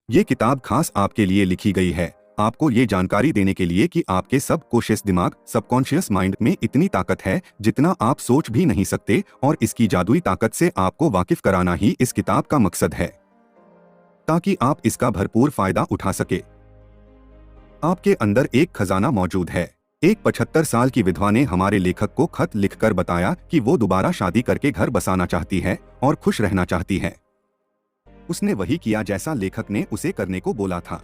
ये किताब खास आपके लिए लिखी गई है, आपको ये जानकारी देने के लिए कि आपके सबकॉन्शियस दिमाग सबकॉन्शियस माइंड में इतनी ताकत है जितना आप सोच भी नहीं सकते, और इसकी जादुई ताकत से आपको वाकिफ कराना ही इस किताब का मकसद है, ताकि आप इसका भरपूर फायदा उठा सके। आपके अंदर एक खजाना मौजूद है। एक 75 साल की विधवा ने हमारे लेखक को खत लिखकर बताया कि वो दोबारा शादी करके घर बसाना चाहती है और खुश रहना चाहती है। उसने वही किया जैसा लेखक ने उसे करने को बोला था।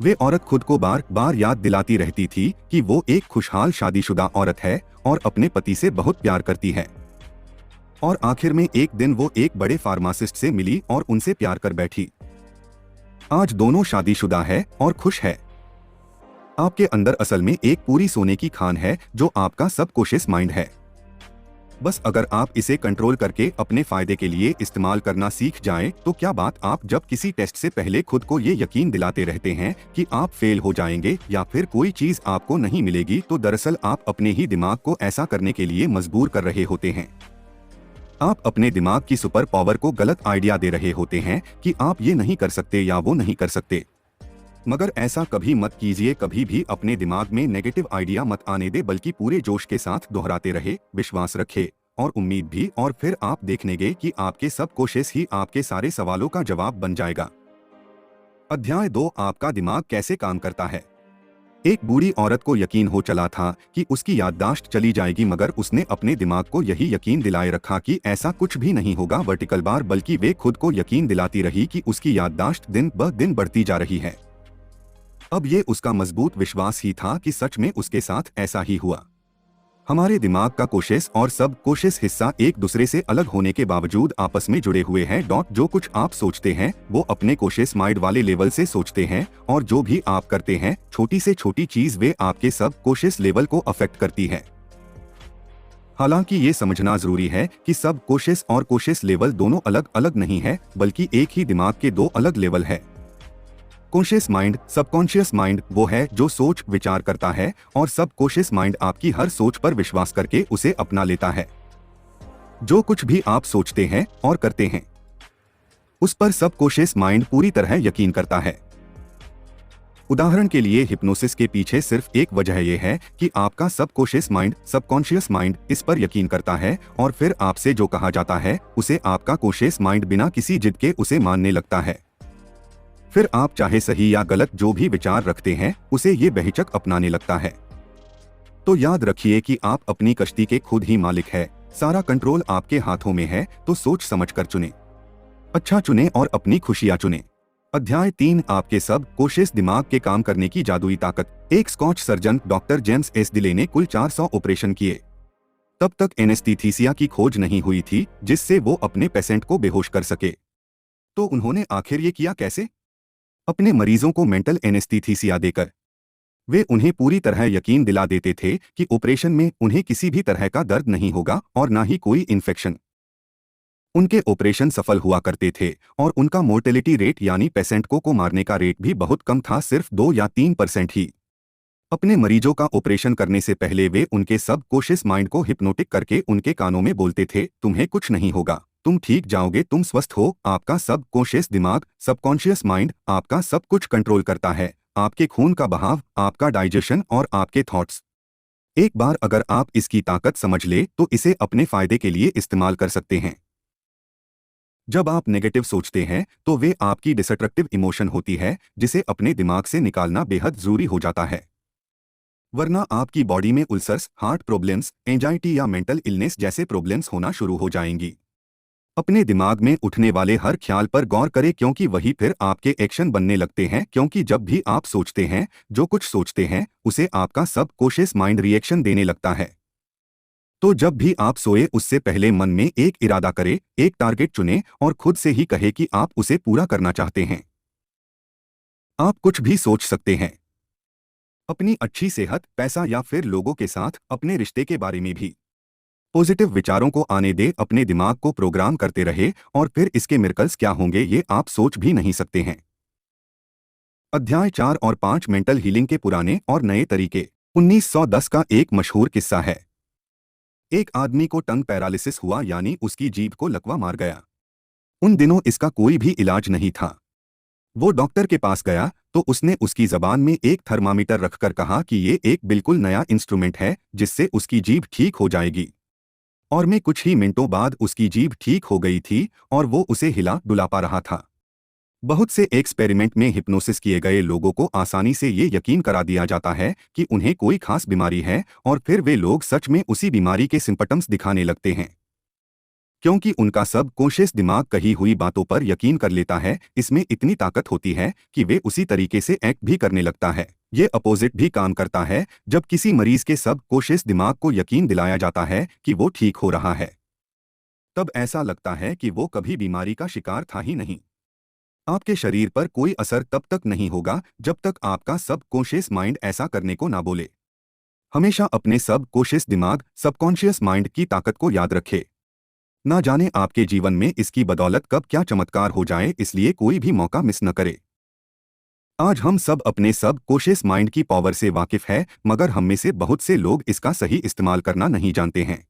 वे औरत खुद को बार बार याद दिलाती रहती थी कि वो एक खुशहाल शादीशुदा औरत है और अपने पति से बहुत प्यार करती है। और आखिर में एक दिन वो एक बड़े फार्मासिस्ट से मिली और उनसे प्यार कर बैठी। आज दोनों शादीशुदा है और खुश है। आपके अंदर असल में एक पूरी सोने की खान है जो आपका सबकॉन्शियस माइंड है। बस अगर आप इसे कंट्रोल करके अपने फायदे के लिए इस्तेमाल करना सीख जाएं, तो क्या बात आप जब किसी टेस्ट से पहले खुद को ये यकीन दिलाते रहते हैं कि आप फेल हो जाएंगे या फिर कोई चीज आपको नहीं मिलेगी, तो दरअसल आप अपने ही दिमाग को ऐसा करने के लिए मजबूर कर रहे होते हैं। आप अपने दिमाग की सुपर पावर को गलत आइडिया दे रहे होते हैं कि आप ये नहीं कर सकते या वो नहीं कर सकते। मगर ऐसा कभी मत कीजिए, कभी भी अपने दिमाग में नेगेटिव आइडिया मत आने दे, बल्कि पूरे जोश के साथ दोहराते रहे, विश्वास रखे और उम्मीद भी, और फिर आप देखेंगे कि आपके सबकॉन्शियस ही आपके सारे सवालों का जवाब बन जाएगा। अध्याय 2, आपका दिमाग कैसे काम करता है। एक बूढ़ी औरत को यकीन हो चला था कि उसकी याददाश्त चली जाएगी, मगर उसने अपने दिमाग को यही यकीन दिलाए रखा कि ऐसा कुछ भी नहीं होगा वर्टिकल बार, बल्कि वे खुद को यकीन दिलाती रही कि उसकी याददाश्त दिन ब दिन बढ़ती जा रही है। अब ये उसका मजबूत विश्वास ही था कि सच में उसके साथ ऐसा ही हुआ। हमारे दिमाग का कोशिश और सबकॉन्शियस हिस्सा एक दूसरे से अलग होने के बावजूद आपस में जुड़े हुए हैं। जो कुछ आप सोचते हैं वो अपने कॉशियस माइंड वाले लेवल से सोचते हैं, और जो भी आप करते हैं छोटी से छोटी चीज वे आपके सबकॉन्शियस लेवल को अफेक्ट करती है। हालांकि ये समझना जरूरी है कि सबकॉन्शियस और कॉशियस लेवल दोनों अलग अलग नहीं है, बल्कि एक ही दिमाग के दो अलग लेवल है। कॉन्शियस माइंड, सबकॉन्शियस माइंड वो है जो सोच विचार करता है, और सबकॉन्शियस माइंड आपकी हर सोच पर विश्वास करके उसे अपना लेता है। जो कुछ भी आप सोचते हैं और करते हैं उस पर सबकॉन्शियस माइंड पूरी तरह यकीन करता है। उदाहरण के लिए हिप्नोसिस के पीछे सिर्फ एक वजह यह है कि आपका सबकॉन्शियस माइंड इस पर यकीन करता है, और फिर आपसे जो कहा जाता है उसे आपका कॉन्शियस माइंड बिना किसी जिद के उसे मानने लगता है। फिर आप चाहे सही या गलत जो भी विचार रखते हैं उसे ये बेहिचक अपनाने लगता है। तो याद रखिए कि आप अपनी कश्ती के खुद ही मालिक है। सारा कंट्रोल आपके हाथों में है, तो सोच समझ कर चुने, अच्छा चुने और अपनी खुशियां चुने। अध्याय 3, आपके सबकॉन्शियस दिमाग के काम करने की जादुई ताकत। एक Scotch surgeon doctor James Esdaile ने कुल 400 ऑपरेशन किए। तब तक एनेस्थीसिया की खोज नहीं हुई थी जिससे वो अपने पेशेंट को बेहोश कर सके। तो उन्होंने आखिर ये किया कैसे? अपने मरीजों को मेंटल एनेस्थीसिया देकर। वे उन्हें पूरी तरह यकीन दिला देते थे कि ऑपरेशन में उन्हें किसी भी तरह का दर्द नहीं होगा और ना ही कोई इन्फेक्शन। उनके ऑपरेशन सफल हुआ करते थे, और उनका मोर्टेलिटी रेट यानी पेशेंट को मारने का रेट भी बहुत कम था, सिर्फ 2 या 3% ही। अपने मरीजों का ऑपरेशन करने से पहले वे उनके सबकॉन्शियस माइंड को हिप्नोटिक करके उनके कानों में बोलते थे, तुम्हें कुछ नहीं होगा, तुम ठीक जाओगे, तुम स्वस्थ हो। आपका सबकॉन्शियस दिमाग, सबकॉन्शियस माइंड आपका सब कुछ कंट्रोल करता है, आपके खून का बहाव, आपका डाइजेशन और आपके थॉट्स। एक बार अगर आप इसकी ताकत समझ ले तो इसे अपने फायदे के लिए इस्तेमाल कर सकते हैं। जब आप नेगेटिव सोचते हैं तो वे आपकी डिस्ट्रक्टिव इमोशन होती है, जिसे अपने दिमाग से निकालना बेहद जरूरी हो जाता है, वरना आपकी बॉडी में उल्सर्स, हार्ट प्रॉब्लम्स, एंजाइटी या मेंटल इलनेस जैसे प्रॉब्लम्स होना शुरू हो जाएंगी। अपने दिमाग में उठने वाले हर ख्याल पर गौर करें, क्योंकि वही फिर आपके एक्शन बनने लगते हैं, क्योंकि जब भी आप सोचते हैं, जो कुछ सोचते हैं उसे आपका सबकॉन्शियस माइंड रिएक्शन देने लगता है। तो जब भी आप सोए उससे पहले मन में एक इरादा करें, एक टारगेट चुनें और खुद से ही कहे कि आप उसे पूरा करना चाहते हैं। आप कुछ भी सोच सकते हैं, अपनी अच्छी सेहत, पैसा या फिर लोगों के साथ अपने रिश्ते के बारे में भी। पॉजिटिव विचारों को आने दे, अपने दिमाग को प्रोग्राम करते रहे, और फिर इसके मिरेकल्स क्या होंगे ये आप सोच भी नहीं सकते हैं। अध्याय 4 और 5, मेंटल हीलिंग के पुराने और नए तरीके। 1910 का एक मशहूर किस्सा है। एक आदमी को टंग पैरालिसिस हुआ, यानी उसकी जीभ को लकवा मार गया। उन दिनों इसका कोई भी इलाज नहीं था। वो डॉक्टर के पास गया तो उसने उसकी जबान में एक थर्मामीटर रखकर कहा कि ये एक बिल्कुल नया इंस्ट्रूमेंट है जिससे उसकी जीभ ठीक हो जाएगी। और मैं कुछ ही मिनटों बाद उसकी जीभ ठीक हो गई थी और वो उसे हिला डुला पा रहा था। बहुत से एक्सपेरिमेंट में हिप्नोसिस किए गए लोगों को आसानी से ये यकीन करा दिया जाता है कि उन्हें कोई खास बीमारी है और फिर वे लोग सच में उसी बीमारी के सिम्पटम्स दिखाने लगते हैं। क्योंकि उनका सब कॉन्शियस दिमाग कही हुई बातों पर यकीन कर लेता है, इसमें इतनी ताकत होती है कि वे उसी तरीके से एक्ट भी करने लगता है। ये अपोजिट भी काम करता है जब किसी मरीज के सब कॉन्शियस दिमाग को यकीन दिलाया जाता है कि वो ठीक हो रहा है। तब ऐसा लगता है कि वो कभी बीमारी का शिकार था ही नहीं। आपके शरीर पर कोई असर तब तक नहीं होगा जब तक आपका सब कॉन्शियस माइंड ऐसा करने को ना बोले। हमेशा अपने सब कॉन्शियस दिमाग सबकॉन्शियस माइंड की ताकत को याद रखे। ना जाने आपके जीवन में इसकी बदौलत कब क्या चमत्कार हो जाए, इसलिए कोई भी मौका मिस न करे। आज हम सब अपने सब कॉन्शियस माइंड की पावर से वाकिफ है, मगर हम में से बहुत से लोग इसका सही इस्तेमाल करना नहीं जानते हैं।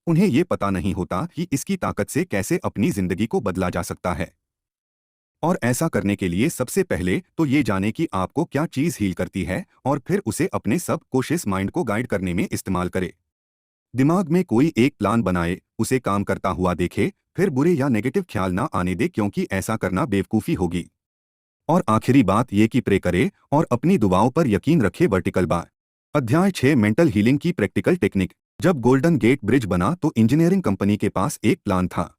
उन्हें ये पता नहीं होता कि इसकी ताकत से कैसे अपनी जिंदगी को बदला जा सकता है। और ऐसा करने के लिए सबसे पहले तो ये जाने कि आपको क्या चीज़ हील करती है और फिर उसे अपने सब कॉन्शियस माइंड को गाइड करने में इस्तेमाल करे। दिमाग में कोई एक प्लान बनाए, उसे काम करता हुआ देखे, फिर बुरे या नेगेटिव ख्याल ना आने दे, क्योंकि ऐसा करना बेवकूफ़ी होगी। और आखिरी बात ये कि प्रे करे और अपनी दुआओं पर यकीन रखे। वर्टिकल बार अध्याय 6 मेंटल हीलिंग की प्रैक्टिकल टेक्निक। जब गोल्डन गेट ब्रिज बना तो इंजीनियरिंग कंपनी के पास एक प्लान था।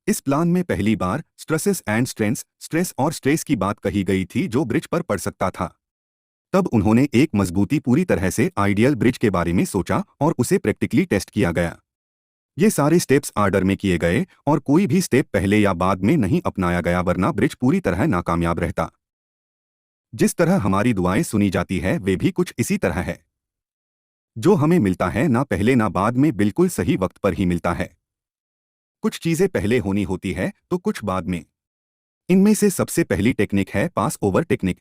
इस प्लान में पहली बार स्ट्रेसेस एंड स्ट्रेंथ्स, स्ट्रेस और स्ट्रेस की बात कही गई थी जो ब्रिज पर पड़ सकता था। तब उन्होंने एक मजबूती पूरी तरह से आइडियल ब्रिज के बारे में सोचा और उसे प्रैक्टिकली टेस्ट किया गया। ये सारे स्टेप्स आर्डर में किए गए और कोई भी स्टेप पहले या बाद में नहीं अपनाया गया, वरना ब्रिज पूरी तरह नाकामयाब रहता। जिस तरह हमारी दुआएं सुनी जाती है वे भी कुछ इसी तरह है। जो हमें मिलता है ना पहले ना बाद में, बिल्कुल सही वक्त पर ही मिलता है। कुछ चीजें पहले होनी होती है तो कुछ बाद में। इनमें से सबसे पहली टेक्निक है पास ओवर टेक्निक।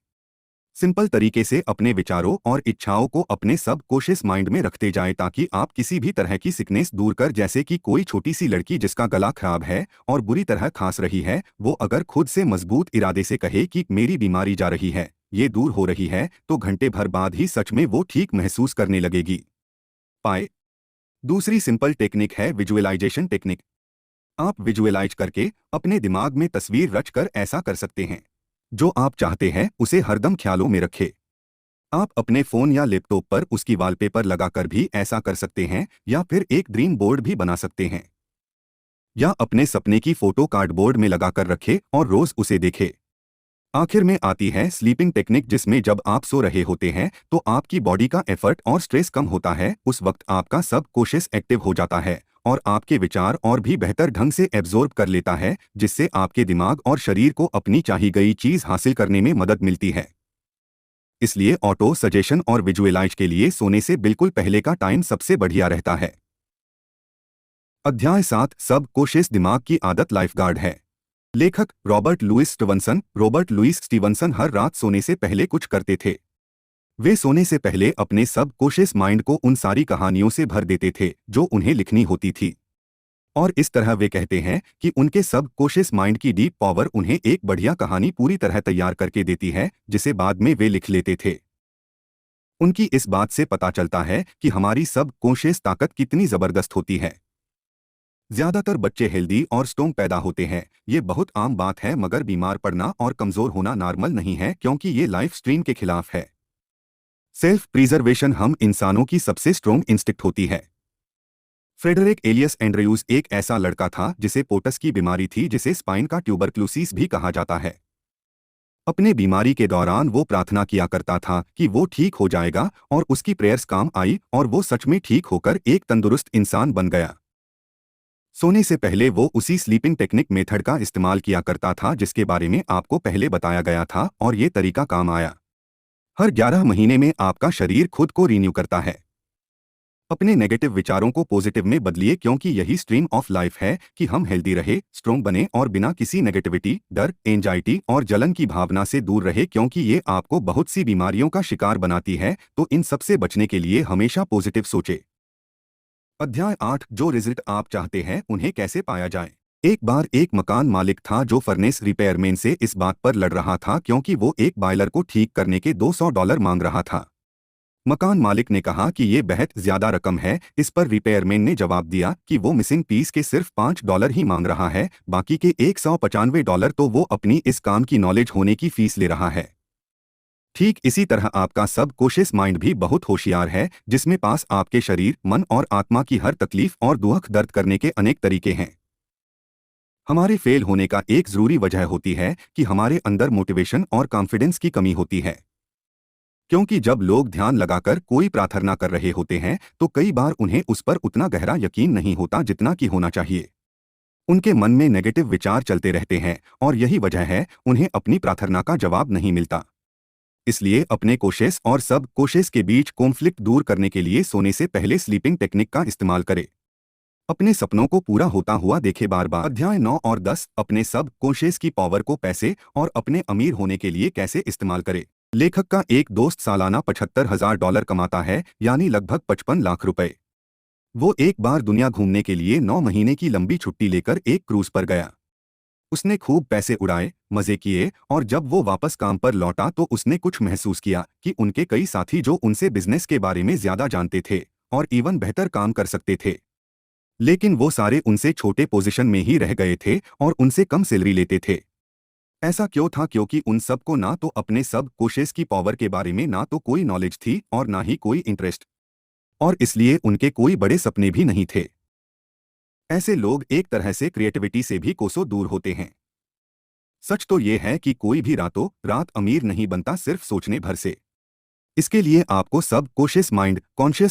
सिंपल तरीके से अपने विचारों और इच्छाओं को अपने सब कॉन्शियस माइंड में रखते जाएं ताकि आप किसी भी तरह की सिकनेस दूर कर, जैसे कि कोई छोटी सी लड़की जिसका गला खराब है और बुरी तरह खांस रही है, वो अगर खुद से मजबूत इरादे से कहे कि मेरी बीमारी जा रही है, ये दूर हो रही है, तो घंटे भर बाद ही सच में वो ठीक महसूस करने लगेगी। पाए दूसरी सिंपल टेक्निक है विजुअलाइजेशन टेक्निक। आप विजुअलाइज करके अपने दिमाग में तस्वीर रच कर ऐसा कर सकते हैं। जो आप चाहते हैं उसे हरदम ख्यालों में रखें। आप अपने फोन या लैपटॉप पर उसकी वॉलपेपर लगाकर भी ऐसा कर सकते हैं, या फिर एक ड्रीम बोर्ड भी बना सकते हैं, या अपने सपने की फोटो कार्डबोर्ड में लगाकर रखें और रोज उसे देखें। आखिर में आती है स्लीपिंग टेक्निक, जिसमें जब आप सो रहे होते हैं तो आपकी बॉडी का एफर्ट और स्ट्रेस कम होता है। उस वक्त आपका सब कॉन्शियस एक्टिव हो जाता है और आपके विचार और भी बेहतर ढंग से एब्जॉर्ब कर लेता है, जिससे आपके दिमाग और शरीर को अपनी चाही गई चीज हासिल करने में मदद मिलती है। इसलिए ऑटो सजेशन और विजुअलाइज के लिए सोने से बिल्कुल पहले का टाइम सबसे बढ़िया रहता है। अध्याय 7 सब कॉन्शियस दिमाग की आदत लाइफगार्ड है। लेखक Robert Louis Stevenson. Robert Louis Stevenson हर रात सोने से पहले कुछ करते थे। वे सोने से पहले अपने सब कॉन्शियस माइंड को उन सारी कहानियों से भर देते थे जो उन्हें लिखनी होती थी। और इस तरह वे कहते हैं कि उनके सब कॉन्शियस माइंड की डीप पावर उन्हें एक बढ़िया कहानी पूरी तरह तैयार करके देती है, जिसे बाद में वे लिख लेते थे। उनकी इस बात से पता चलता है कि हमारी सब कॉन्शियस ताकत कितनी जबरदस्त होती है। ज्यादातर बच्चे हेल्दी और स्ट्रॉन्ग पैदा होते हैं, ये बहुत आम बात है, मगर बीमार पड़ना और कमजोर होना नॉर्मल नहीं है, क्योंकि ये लाइफ स्ट्रीम के खिलाफ है। सेल्फ प्रिजर्वेशन हम इंसानों की सबसे स्ट्रॉन्ग इंस्टिक्ट होती है। फ्रेडरिक एलियस एंड्रयूज एक ऐसा लड़का था जिसे पोटस की बीमारी थी, जिसे स्पाइन का ट्यूबरक्लोसिस भी कहा जाता है। अपने बीमारी के दौरान वो प्रार्थना किया करता था कि वो ठीक हो जाएगा, और उसकी प्रेयर्स काम आई और वो सच में ठीक होकर एक तंदुरुस्त इंसान बन गया। सोने से पहले वो उसी स्लीपिंग टेक्निक मेथड का इस्तेमाल किया करता था जिसके बारे में आपको पहले बताया गया था, और ये तरीका काम आया। हर 11 महीने में आपका शरीर खुद को रिन्यू करता है। अपने नेगेटिव विचारों को पॉजिटिव में बदलिए, क्योंकि यही स्ट्रीम ऑफ लाइफ है कि हम हेल्दी रहे, स्ट्रॉन्ग बने और बिना किसी नेगेटिविटी, डर, एंजाइटी और जलन की भावना से दूर रहे, क्योंकि ये आपको बहुत सी बीमारियों का शिकार बनाती है। तो इन सब से बचने के लिए हमेशा पॉजिटिव सोचे। अध्याय 8 जो रिजल्ट आप चाहते हैं उन्हें कैसे पाया जाए। एक बार एक मकान मालिक था जो फर्नेस रिपेयरमैन से इस बात पर लड़ रहा था क्योंकि वो एक बॉयलर को ठीक करने के $200 मांग रहा था। मकान मालिक ने कहा कि ये बहुत ज्यादा रकम है। इस पर रिपेयरमैन ने जवाब दिया कि वो मिसिंग पीस के सिर्फ $5 ही मांग रहा है, बाकी के $195 तो वो अपनी इस काम की नॉलेज होने की फीस ले रहा है। ठीक इसी तरह आपका सबकॉन्शियस माइंड भी बहुत होशियार है, जिसमें पास आपके शरीर, मन और आत्मा की हर तकलीफ और दुख दर्द करने के अनेक तरीके हैं। हमारे फेल होने का एक जरूरी वजह होती है कि हमारे अंदर मोटिवेशन और कॉन्फिडेंस की कमी होती है। क्योंकि जब लोग ध्यान लगाकर कोई प्रार्थना कर रहे होते हैं तो कई बार उन्हें उस पर उतना गहरा यकीन नहीं होता जितना कि होना चाहिए। उनके मन में नेगेटिव विचार चलते रहते हैं और यही वजह है उन्हें अपनी प्रार्थना का जवाब नहीं मिलता। इसलिए अपने कोशिश और सब कोशिश के बीच कॉन्फ्लिक्ट दूर करने के लिए सोने से पहले स्लीपिंग टेक्निक का इस्तेमाल करें। अपने सपनों को पूरा होता हुआ देखे बार बार। अध्याय 9 और 10 अपने सब कॉन्शियस की पावर को पैसे और अपने अमीर होने के लिए कैसे इस्तेमाल करें। लेखक का एक दोस्त सालाना $75,000 कमाता है, यानी लगभग 55 लाख रुपए। वो एक बार दुनिया घूमने के लिए 9 महीने की लंबी छुट्टी लेकर एक क्रूज पर गया। उसने खूब पैसे उड़ाए, मजे किए और जब वो वापस काम पर लौटा तो उसने कुछ महसूस किया कि उनके कई साथी जो उनसे बिजनेस के बारे में ज्यादा जानते थे और इवन बेहतर काम कर सकते थे, लेकिन वो सारे उनसे छोटे पोजीशन में ही रह गए थे और उनसे कम सैलरी लेते थे। ऐसा क्यों था? क्योंकि उन सबको ना तो अपने सब कोशिश की पावर के बारे में ना तो कोई नॉलेज थी और ना ही कोई इंटरेस्ट, और इसलिए उनके कोई बड़े सपने भी नहीं थे। ऐसे लोग एक तरह से क्रिएटिविटी से भी कोसों दूर होते हैं। सच तो ये है कि कोई भी रातों रात अमीर नहीं बनता सिर्फ सोचने भर से। इसके लिए आपको सब कॉन्शियस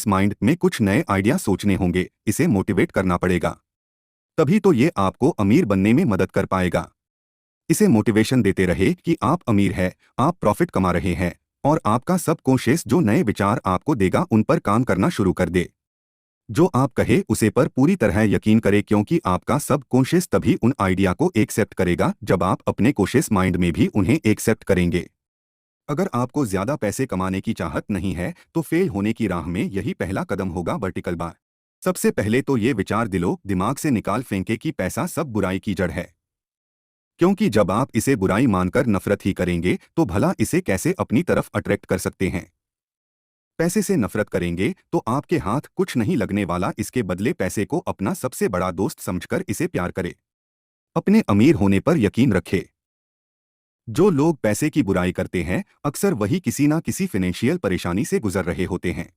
माइंड में कुछ नए आइडिया सोचने होंगे, इसे मोटिवेट करना पड़ेगा। तभी तो ये आपको अमीर बनने में मदद कर पाएगा। इसे मोटिवेशन देते रहे कि आप अमीर हैं, आप प्रॉफिट कमा रहे हैं और आपका सबकॉन्शियस जो नए विचार आपको देगा उन पर काम करना शुरू कर दे। जो आप कहे उसे पर पूरी तरह यकीन करें, क्योंकि आपका सबकॉन्शियस तभी उन आइडिया को एक्सेप्ट करेगा जब आप अपने कॉन्शियस माइंड में भी उन्हें एक्सेप्ट करेंगे। अगर आपको ज्यादा पैसे कमाने की चाहत नहीं है तो फेल होने की राह में यही पहला कदम होगा, वर्टिकल बार। सबसे पहले तो ये विचार दिमाग से निकाल फेंके कि पैसा सब बुराई की जड़ है, क्योंकि जब आप इसे बुराई मानकर नफरत ही करेंगे तो भला इसे कैसे अपनी तरफ अट्रैक्ट कर सकते हैं। पैसे से नफरत करेंगे तो आपके हाथ कुछ नहीं लगने वाला, इसके बदले पैसे को अपना सबसे बड़ा दोस्त समझकर इसे प्यार करें। अपने अमीर होने पर यकीन रखें। जो लोग पैसे की बुराई करते हैं अक्सर वही किसी ना किसी फाइनेंशियल परेशानी से गुजर रहे होते हैं।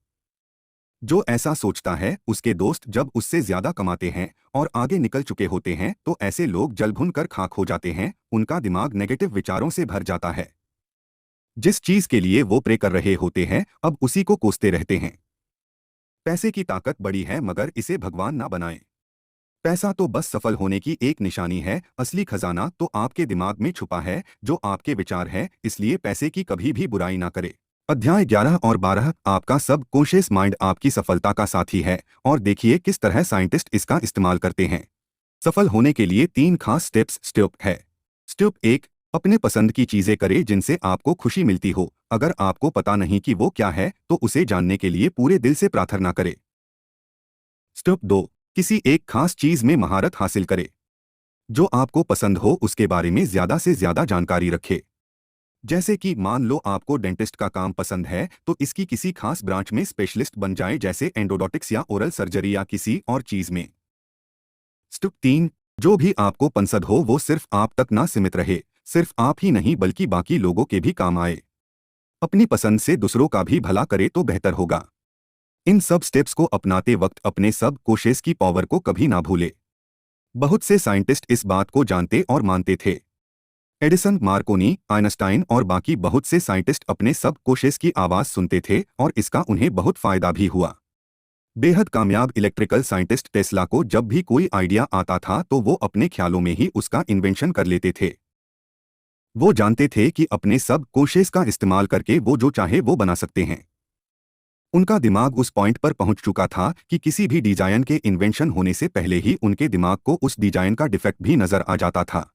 जो ऐसा सोचता है उसके दोस्त जब उससे ज्यादा कमाते हैं और आगे निकल चुके होते हैं तो ऐसे लोग जल भुन कर खाक हो जाते हैं। उनका दिमाग नेगेटिव विचारों से भर जाता है। जिस चीज के लिए वो प्रे कर रहे होते हैं अब उसी को कोसते रहते हैं। पैसे की ताकत बड़ी है मगर इसे भगवान ना बनाएं। पैसा तो बस सफल होने की एक निशानी है, असली खजाना तो आपके दिमाग में छुपा है जो आपके विचार हैं। इसलिए पैसे की कभी भी बुराई ना करे। अध्याय 11 और 12 आपका सब कॉन्शियस माइंड आपकी सफलता का साथी है और देखिए किस तरह साइंटिस्ट इसका इस्तेमाल करते हैं। सफल होने के लिए 3 खास स्टेप्स। स्टेप है। स्टेप 1, अपने पसंद की चीजें करें जिनसे आपको खुशी मिलती हो। अगर आपको पता नहीं कि वो क्या है तो उसे जानने के लिए पूरे दिल से प्रार्थना करें। स्टेप 2, किसी एक खास चीज में महारत हासिल करें। जो आपको पसंद हो उसके बारे में ज्यादा से ज्यादा जानकारी रखें। जैसे कि मान लो आपको डेंटिस्ट का काम पसंद है तो इसकी किसी खास ब्रांच में स्पेशलिस्ट बन जाए, जैसे एंडोडोंटिक्स या ओरल सर्जरी या किसी और चीज में। स्टेप 3, जो भी आपको पसंद हो वो सिर्फ आप तक ना सीमित रहे, सिर्फ आप ही नहीं बल्कि बाकी लोगों के भी काम आए। अपनी पसंद से दूसरों का भी भला करे तो बेहतर होगा। इन सब स्टेप्स को अपनाते वक्त अपने सब कोशिश की पावर को कभी ना भूले। बहुत से साइंटिस्ट इस बात को जानते और मानते थे। एडिसन, मार्कोनी, आइंस्टाइन और बाकी बहुत से साइंटिस्ट अपने सब कोशिश की आवाज सुनते थे और इसका उन्हें बहुत फायदा भी हुआ। बेहद कामयाब इलेक्ट्रिकल साइंटिस्ट टेस्ला को जब भी कोई आइडिया आता था तो वो अपने ख्यालों में ही उसका इन्वेंशन कर लेते थे। वो जानते थे कि अपने सब कोशिश का इस्तेमाल करके वो जो चाहे वो बना सकते हैं। उनका दिमाग उस पॉइंट पर पहुंच चुका था कि किसी भी डिजाइन के इन्वेंशन होने से पहले ही उनके दिमाग को उस डिजाइन का डिफेक्ट भी नजर आ जाता था।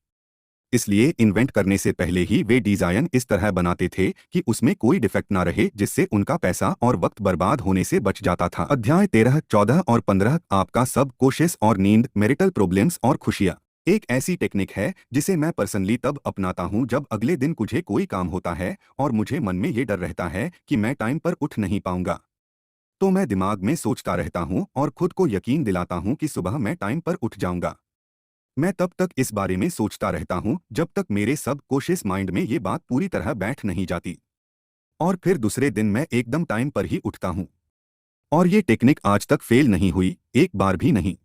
इसलिए इन्वेंट करने से पहले ही वे डिजाइन इस तरह बनाते थे कि उसमें कोई डिफेक्ट ना रहे, जिससे उनका पैसा और वक्त बर्बाद होने से बच जाता था। अध्याय 13, 14 और 15 आपका सब कोशिश और नींद, मैरिटल प्रॉब्लम्स और खुशियां। एक ऐसी टेक्निक है जिसे मैं पर्सनली तब अपनाता हूं जब अगले दिन मुझे कोई काम होता है और मुझे मन में ये डर रहता है कि मैं टाइम पर उठ नहीं पाऊंगा। तो मैं दिमाग में सोचता रहता हूं और खुद को यकीन दिलाता हूं कि सुबह मैं टाइम पर उठ जाऊंगा। मैं तब तक इस बारे में सोचता रहता हूं जब तक मेरे सबकॉन्शियस माइंड में ये बात पूरी तरह बैठ नहीं जाती, और फिर दूसरे दिन मैं एकदम टाइम पर ही उठता हूं। और ये टेक्निक आज तक फेल नहीं हुई, एक बार भी नहीं।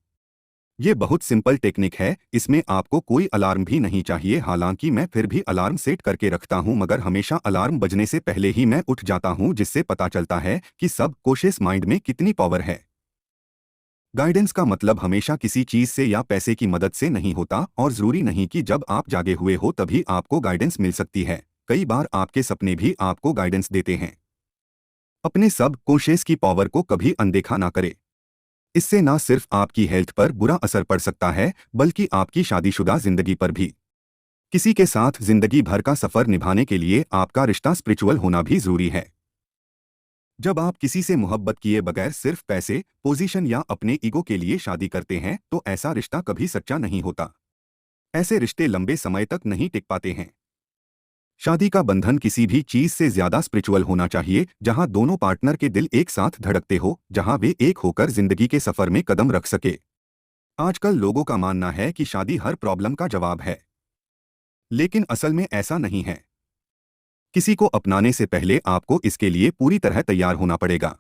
ये बहुत सिंपल टेक्निक है, इसमें आपको कोई अलार्म भी नहीं चाहिए। हालांकि मैं फिर भी अलार्म सेट करके रखता हूं, मगर हमेशा अलार्म बजने से पहले ही मैं उठ जाता हूं, जिससे पता चलता है कि सबकॉन्शियस माइंड में कितनी पावर है। गाइडेंस का मतलब हमेशा किसी चीज से या पैसे की मदद से नहीं होता, और जरूरी नहीं कि जब आप जागे हुए हो तभी आपको गाइडेंस मिल सकती है। कई बार आपके सपने भी आपको गाइडेंस देते हैं। अपने सबकॉन्शियस की पावर को कभी अनदेखा ना करें। इससे ना सिर्फ आपकी हेल्थ पर बुरा असर पड़ सकता है, बल्कि आपकी शादीशुदा जिंदगी पर भी। किसी के साथ जिंदगी भर का सफर निभाने के लिए आपका रिश्ता स्पिरिचुअल होना भी जरूरी है। जब आप किसी से मोहब्बत किए बगैर सिर्फ पैसे, पोजीशन या अपने ईगो के लिए शादी करते हैं, तो ऐसा रिश्ता कभी सच्चा नहीं होता। ऐसे रिश्ते लंबे समय तक नहीं टिक पाते हैं। शादी का बंधन किसी भी चीज से ज्यादा स्पिरिचुअल होना चाहिए, जहां दोनों पार्टनर के दिल एक साथ धड़कते हो, जहां वे एक होकर जिंदगी के सफर में कदम रख सके। आजकल लोगों का मानना है कि शादी हर प्रॉब्लम का जवाब है, लेकिन असल में ऐसा नहीं है। किसी को अपनाने से पहले आपको इसके लिए पूरी तरह तैयार होना पड़ेगा।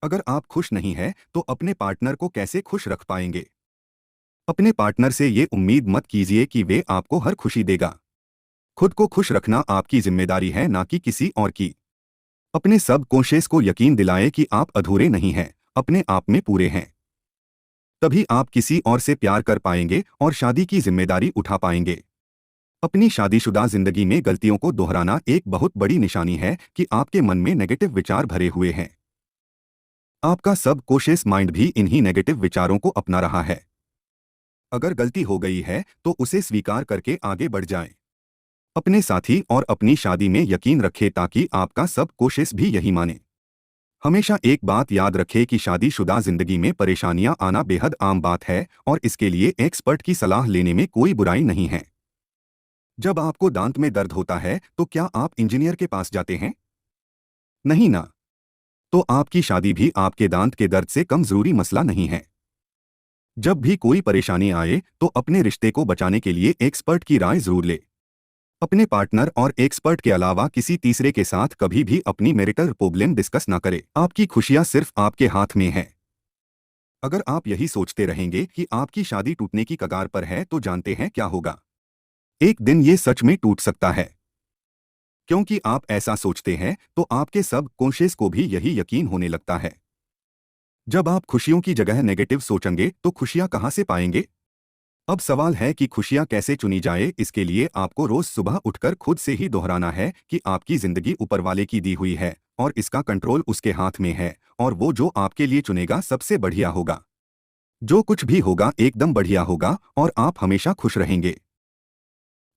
अगर आप खुश नहीं हैं, तो अपने पार्टनर को कैसे खुश रख पाएंगे? अपने पार्टनर से ये उम्मीद मत कीजिए कि वे आपको हर खुशी देगा। खुद को खुश रखना आपकी जिम्मेदारी है, ना कि किसी और की। अपने सबकॉन्शियस को यकीन दिलाएं कि आप अधूरे नहीं हैं, अपने आप में पूरे हैं। तभी आप किसी और से प्यार कर पाएंगे और शादी की जिम्मेदारी उठा पाएंगे। अपनी शादीशुदा जिंदगी में गलतियों को दोहराना एक बहुत बड़ी निशानी है कि आपके मन में नेगेटिव विचार भरे हुए हैं। आपका सबकॉन्शियस माइंड भी इन्हीं नेगेटिव विचारों को अपना रहा है। अगर गलती हो गई है तो उसे स्वीकार करके आगे बढ़ जाएं। अपने साथी और अपनी शादी में यकीन रखें ताकि आपका सबकॉन्शियस भी यही माने। हमेशा एक बात याद रखें कि शादीशुदा जिंदगी में परेशानियां आना बेहद आम बात है, और इसके लिए एक्सपर्ट की सलाह लेने में कोई बुराई नहीं है। जब आपको दांत में दर्द होता है तो क्या आप इंजीनियर के पास जाते हैं? नहीं ना। तो आपकी शादी भी आपके दांत के दर्द से कम जरूरी मसला नहीं है। जब भी कोई परेशानी आए तो अपने रिश्ते को बचाने के लिए एक्सपर्ट की राय जरूर ले। अपने पार्टनर और एक्सपर्ट के अलावा किसी तीसरे के साथ कभी भी अपनी मैरिटल प्रॉब्लम डिस्कस ना करें। आपकी खुशियां सिर्फ आपके हाथ में है। अगर आप यही सोचते रहेंगे कि आपकी शादी टूटने की कगार पर है, तो जानते हैं क्या होगा? एक दिन ये सच में टूट सकता है। क्योंकि आप ऐसा सोचते हैं तो आपके सबकॉन्शियस को भी यही यकीन होने लगता है। जब आप खुशियों की जगह नेगेटिव सोचेंगे तो खुशियां कहां से पाएंगे? अब सवाल है कि खुशियां कैसे चुनी जाए। इसके लिए आपको रोज सुबह उठकर खुद से ही दोहराना है कि आपकी जिंदगी ऊपर वाले की दी हुई है और इसका कंट्रोल उसके हाथ में है, और वो जो आपके लिए चुनेगा सबसे बढ़िया होगा। जो कुछ भी होगा एकदम बढ़िया होगा और आप हमेशा खुश रहेंगे।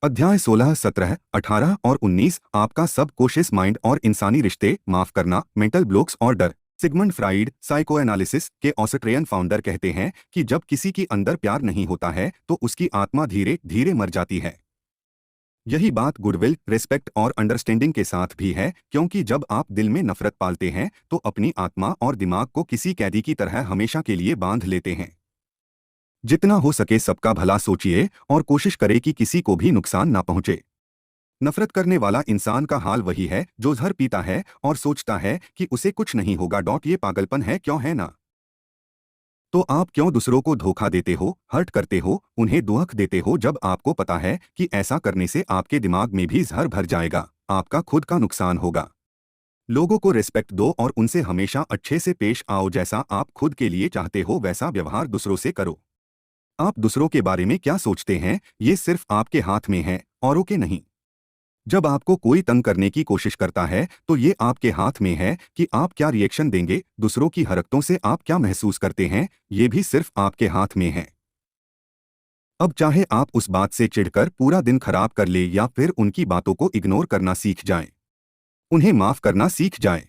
अध्याय 16, 17, 18 और 19, आपका सबकॉन्शियस माइंड और इंसानी रिश्ते, माफ करना, मेंटल ब्लॉक्स और डर। सिगमंड फ्राइड, साइकोएनालिसिस के ऑस्ट्रियन फाउंडर, कहते हैं कि जब किसी की अंदर प्यार नहीं होता है तो उसकी आत्मा धीरे धीरे मर जाती है। यही बात गुडविल, रिस्पेक्ट और अंडरस्टैंडिंग के साथ भी है, क्योंकि जब आप दिल में नफरत पालते हैं तो अपनी आत्मा और दिमाग को किसी कैदी की तरह हमेशा के लिए बांध लेते हैं। जितना हो सके सबका भला सोचिए और कोशिश करें कि किसी को भी नुकसान ना पहुंचे। नफरत करने वाला इंसान का हाल वही है जो जहर पीता है और सोचता है कि उसे कुछ नहीं होगा। ये पागलपन है, क्यों है ना? तो आप क्यों दूसरों को धोखा देते हो, हर्ट करते हो, उन्हें दुख देते हो, जब आपको पता है कि ऐसा करने से आपके दिमाग में भी जहर भर जाएगा, आपका खुद का नुकसान होगा। लोगों को रिस्पेक्ट दो और उनसे हमेशा अच्छे से पेश आओ। जैसा आप खुद के लिए चाहते हो वैसा व्यवहार दूसरों से करो। आप दूसरों के बारे में क्या सोचते हैं ये सिर्फ आपके हाथ में है, औरों के नहीं। जब आपको कोई तंग करने की कोशिश करता है तो ये आपके हाथ में है कि आप क्या रिएक्शन देंगे। दूसरों की हरकतों से आप क्या महसूस करते हैं, ये भी सिर्फ आपके हाथ में है। अब चाहे आप उस बात से चिढ़कर पूरा दिन खराब कर ले या फिर उनकी बातों को इग्नोर करना सीख जाएं। उन्हें माफ करना सीख जाएं।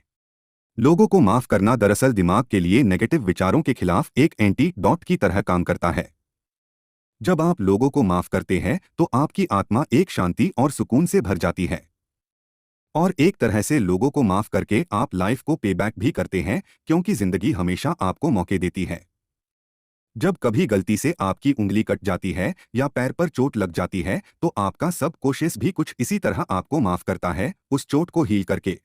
लोगों को माफ करना दरअसल दिमाग के लिए नेगेटिव विचारों के खिलाफ एक एंटीडोट की तरह काम करता है। जब आप लोगों को माफ करते हैं तो आपकी आत्मा एक शांति और सुकून से भर जाती है। और एक तरह से लोगों को माफ करके आप लाइफ को पेबैक भी करते हैं, क्योंकि जिंदगी हमेशा आपको मौके देती है। जब कभी गलती से आपकी उंगली कट जाती है या पैर पर चोट लग जाती है तो आपका सब कोशिश भी कुछ इसी तरह आपको माफ करता है, उस चोट को हील करके।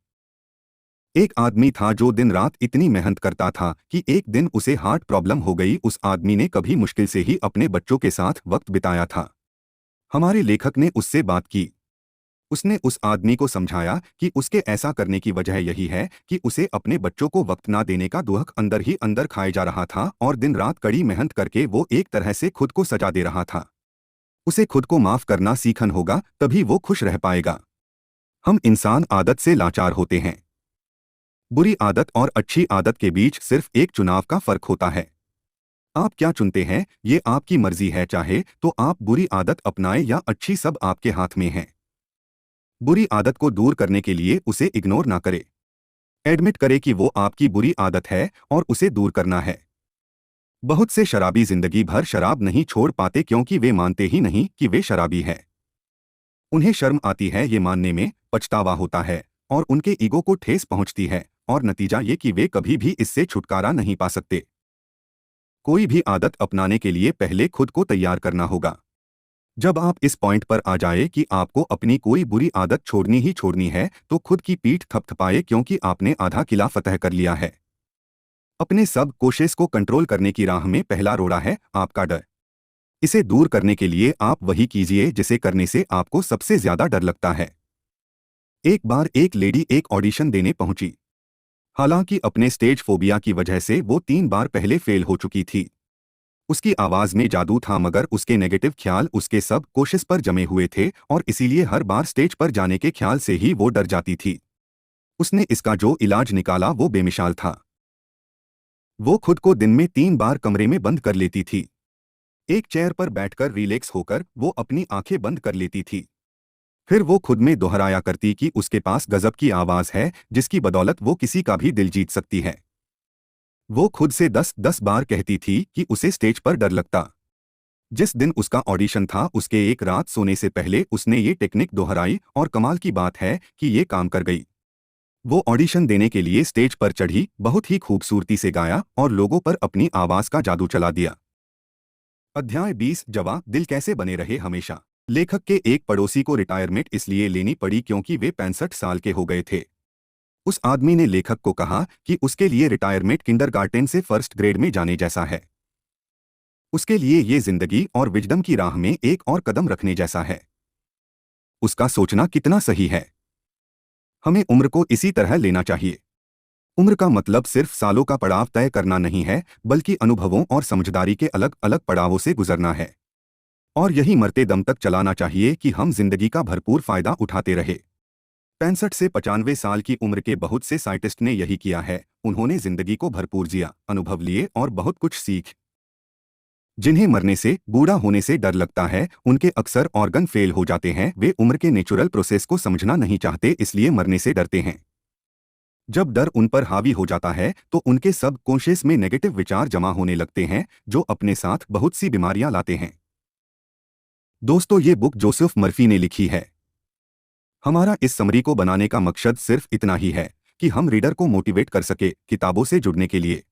एक आदमी था जो दिन रात इतनी मेहनत करता था कि एक दिन उसे हार्ट प्रॉब्लम हो गई। उस आदमी ने कभी मुश्किल से ही अपने बच्चों के साथ वक्त बिताया था। हमारे लेखक ने उससे बात की। उसने उस आदमी को समझाया कि उसके ऐसा करने की वजह यही है कि उसे अपने बच्चों को वक्त ना देने का दुख अंदर ही अंदर खाए जा रहा था और दिन रात कड़ी मेहनत करके वो एक तरह से खुद को सजा दे रहा था। उसे खुद को माफ करना सीखन होगा, तभी वो खुश रह पाएगा। हम इंसान आदत से लाचार होते हैं। बुरी आदत और अच्छी आदत के बीच सिर्फ एक चुनाव का फर्क होता है। आप क्या चुनते हैं ये आपकी मर्जी है, चाहे तो आप बुरी आदत अपनाएं या अच्छी, सब आपके हाथ में है। बुरी आदत को दूर करने के लिए उसे इग्नोर ना करें। एडमिट करें कि वो आपकी बुरी आदत है और उसे दूर करना है। बहुत से शराबी जिंदगी भर शराब नहीं छोड़ पाते क्योंकि वे मानते ही नहीं कि वे शराबी हैं। उन्हें शर्म आती है ये मानने में, पछतावा होता है और उनके ईगो को ठेस पहुंचती है, और नतीजा ये कि वे कभी भी इससे छुटकारा नहीं पा सकते। कोई भी आदत अपनाने के लिए पहले खुद को तैयार करना होगा। जब आप इस पॉइंट पर आ जाए कि आपको अपनी कोई बुरी आदत छोड़नी ही छोड़नी है तो खुद की पीठ थपथपाए, क्योंकि आपने आधा किला फतह कर लिया है। अपने सब कोशिश को कंट्रोल करने की राह में पहला रोड़ा है आपका डर। इसे दूर करने के लिए आप वही कीजिए जिसे करने से आपको सबसे ज्यादा डर लगता है। एक बार एक लेडी एक ऑडिशन देने पहुंची। हालांकि अपने स्टेज फोबिया की वजह से वो 3 बार पहले फेल हो चुकी थी। उसकी आवाज में जादू था, मगर उसके नेगेटिव ख्याल उसके सब कोशिश पर जमे हुए थे और इसीलिए हर बार स्टेज पर जाने के ख्याल से ही वो डर जाती थी। उसने इसका जो इलाज निकाला वो बेमिसाल था। वो खुद को दिन में 3 बार कमरे में बंद कर लेती थी। एक चेयर पर बैठकर रिलैक्स होकर वो अपनी आंखें बंद कर लेती थी। फिर वो खुद में दोहराया करती कि उसके पास गजब की आवाज है जिसकी बदौलत वो किसी का भी दिल जीत सकती है। वो खुद से 10-10 बार कहती थी कि उसे स्टेज पर डर लगता। जिस दिन उसका ऑडिशन था उसके एक रात सोने से पहले उसने ये टेक्निक दोहराई और कमाल की बात है कि ये काम कर गई। वो ऑडिशन देने के लिए स्टेज पर चढ़ी, बहुत ही खूबसूरती से गाया और लोगों पर अपनी आवाज का जादू चला दिया। अध्याय 20 जवा दिल कैसे बने रहे हमेशा। लेखक के एक पड़ोसी को रिटायरमेंट इसलिए लेनी पड़ी क्योंकि वे 65 साल के हो गए थे। उस आदमी ने लेखक को कहा कि उसके लिए रिटायरमेंट किंडरगार्टन से फर्स्ट ग्रेड में जाने जैसा है। उसके लिए ये जिंदगी और विजडम की राह में एक और कदम रखने जैसा है। उसका सोचना कितना सही है। हमें उम्र को इसी तरह लेना चाहिए। उम्र का मतलब सिर्फ सालों का पड़ाव तय करना नहीं है, बल्कि अनुभवों और समझदारी के अलग अलग पड़ावों से गुजरना है। और यही मरते दम तक चलाना चाहिए कि हम जिंदगी का भरपूर फायदा उठाते रहे। 65 से 95 साल की उम्र के बहुत से साइंटिस्ट ने यही किया है। उन्होंने जिंदगी को भरपूर जिया, अनुभव लिए और बहुत कुछ सीख। जिन्हें मरने से, बूढ़ा होने से डर लगता है, उनके अक्सर ऑर्गन फेल हो जाते हैं। वे उम्र के नेचुरल प्रोसेस को समझना नहीं चाहते, इसलिए मरने से डरते हैं। जब डर उन पर हावी हो जाता है तो उनके सब कॉन्शियस में नेगेटिव विचार जमा होने लगते हैं, जो अपने साथ बहुत सी बीमारियां लाते हैं। दोस्तों, ये बुक जोसेफ मर्फी ने लिखी है। हमारा इस समरी को बनाने का मकसद सिर्फ इतना ही है कि हम रीडर को मोटिवेट कर सके किताबों से जुड़ने के लिए।